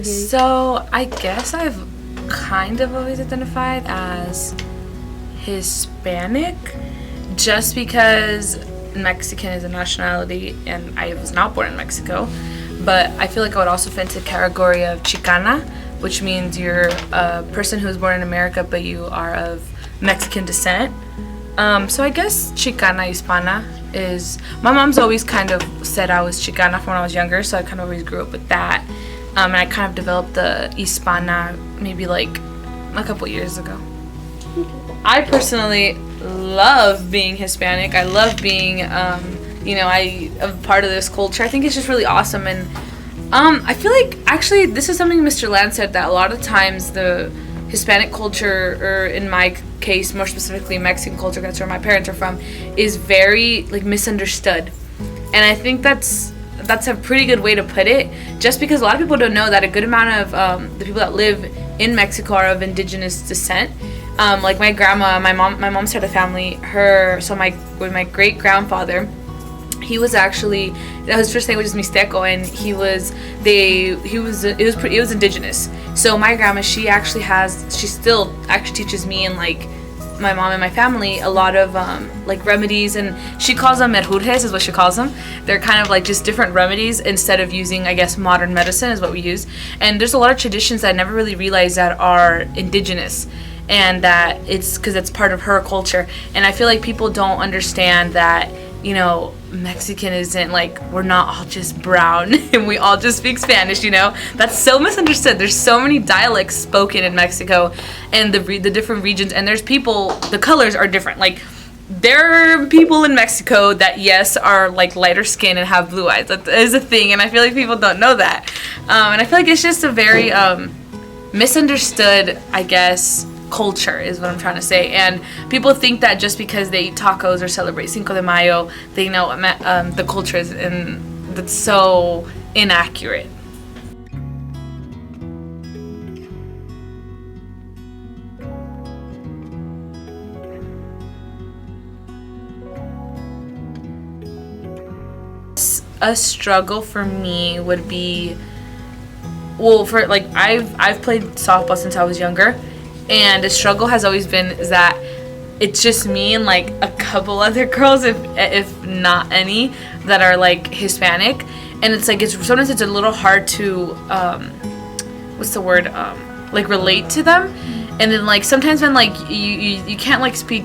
So I guess I've kind of always identified as Hispanic just because Mexican is a nationality and I was not born in Mexico. But I feel like I would also fit into the category of Chicana, which means you're a person who was born in America but you are of Mexican descent. So I guess Chicana Hispana is, my mom's always kind of said I was Chicana from when I was younger, so I kind of always grew up with that. And I kind of developed the Hispana maybe like a couple years ago. I personally love being Hispanic. I love being, I am part of this culture. I think it's just really awesome. And I feel like, actually, this is something Mr. Land said, that a lot of times the Hispanic culture, or in my case, more specifically Mexican culture, that's where my parents are from, is very, like, misunderstood. And I think that's a pretty good way to put it, just because a lot of people don't know that a good amount of the people that live in Mexico are of indigenous descent. Like my grandma, my mom's side of the family, my great grandfather, he was actually, his first language is Mixteco, and it was indigenous. So my grandma, she still teaches me and like my mom and my family a lot of like remedies, and she calls them merjurjes is what she calls them. They're kind of like just different remedies instead of using, I guess, modern medicine is what we use. And there's a lot of traditions that I never really realized that are indigenous, and that it's because it's part of her culture. And I feel like people don't understand that, Mexican isn't like, we're not all just brown and we all just speak Spanish, That's so misunderstood. There's so many dialects spoken in Mexico and the different regions, and there's people, the colors are different. Like, there are people in Mexico that, yes, are like lighter skin and have blue eyes. That is a thing, and I feel like people don't know that. And I feel like it's just a very misunderstood, I guess, culture is what I'm trying to say. And people think that just because they eat tacos or celebrate Cinco de Mayo, they know what the culture is, and that's so inaccurate. A struggle for me would be, well, for like I've played softball since I was younger, and the struggle has always been is that it's just me and like a couple other girls, if not any, that are like Hispanic, and it's like sometimes it's a little hard to like relate to them, and then like sometimes when like you can't like speak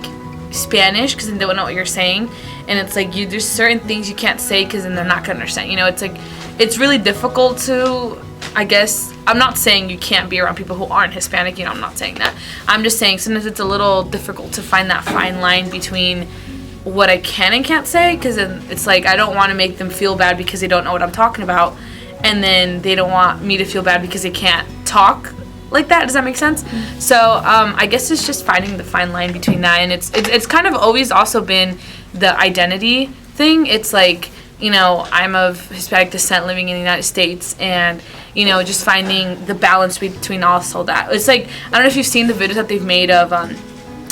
Spanish because then they won't know what you're saying, and it's like there's certain things you can't say because then they're not gonna understand. It's like it's really difficult to, I guess, I'm not saying you can't be around people who aren't Hispanic, I'm not saying that. I'm just saying sometimes it's a little difficult to find that fine line between what I can and can't say, because it's like I don't want to make them feel bad because they don't know what I'm talking about, and then they don't want me to feel bad because they can't talk like that. Does that make sense? Mm-hmm. So I guess it's just finding the fine line between that, and it's kind of always also been the identity thing. It's like, I'm of Hispanic descent living in the United States, and just finding the balance between also that. It's like, I don't know if you've seen the videos that they've made of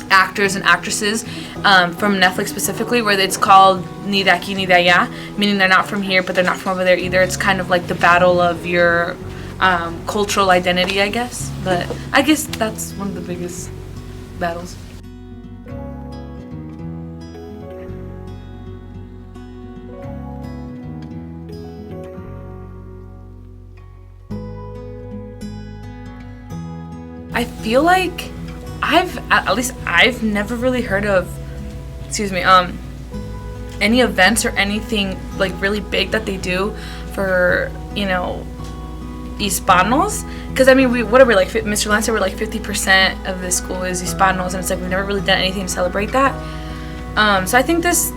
actors and actresses from Netflix specifically, where it's called Ni de aquí ni de allá, meaning they're not from here but they're not from over there either. It's kind of like the battle of your cultural identity, I guess. But I guess that's one of the biggest battles. I feel like I've never really heard of, any events or anything like really big that they do for, Hispanos. Because I mean, Mr. Lance said, we're like 50% of this school is Hispanos, and it's like we've never really done anything to celebrate that. So I think this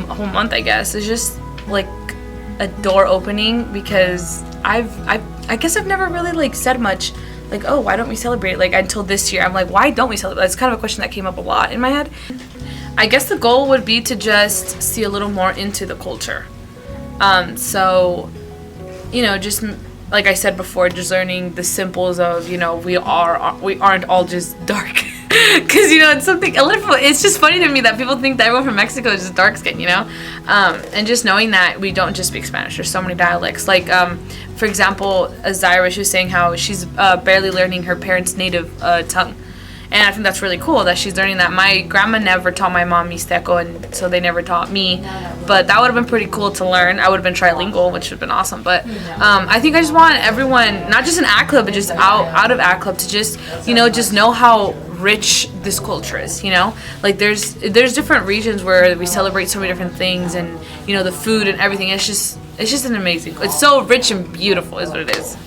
whole month, I guess, is just like a door opening, because I guess I've never really like said much. Like, oh, why don't we celebrate? Like, until this year, I'm like, why don't we celebrate? That's kind of a question that came up a lot in my head. I guess the goal would be to just see a little more into the culture. So, just like I said before, just learning the simples of, we aren't all just dark. Because, it's something, it's just funny to me that people think that everyone from Mexico is just dark skin, and just knowing that we don't just speak Spanish. There's so many dialects. Like, for example, Zaira, she was saying how she's barely learning her parents' native tongue. And I think that's really cool that she's learning that. My grandma never taught my mom Mixteco, and so they never taught me. But that would have been pretty cool to learn. I would have been trilingual, which would have been awesome. But I think I just want everyone, not just in ACT Club, but just out of ACT Club, to just, just know how rich this culture is, Like, there's different regions where we celebrate so many different things, and, the food and everything. It's just an amazing, it's so rich and beautiful is what it is.